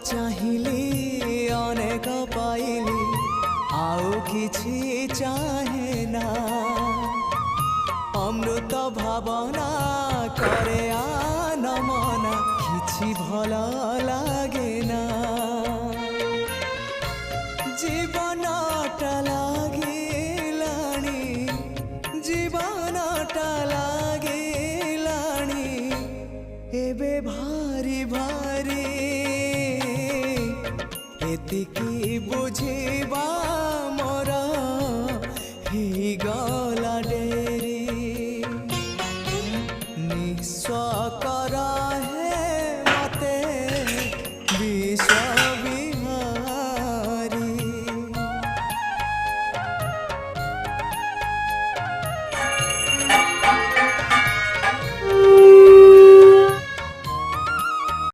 चाहिली अनेक पाइली आउ किछि चाहे ना अमृत भावना करे आनमना किछि भल लागे ना जीवनटा लागिलाणी जीवनटा लागिलाणी एबे भारी भारी एतिकी बुझिबा मोर ही गा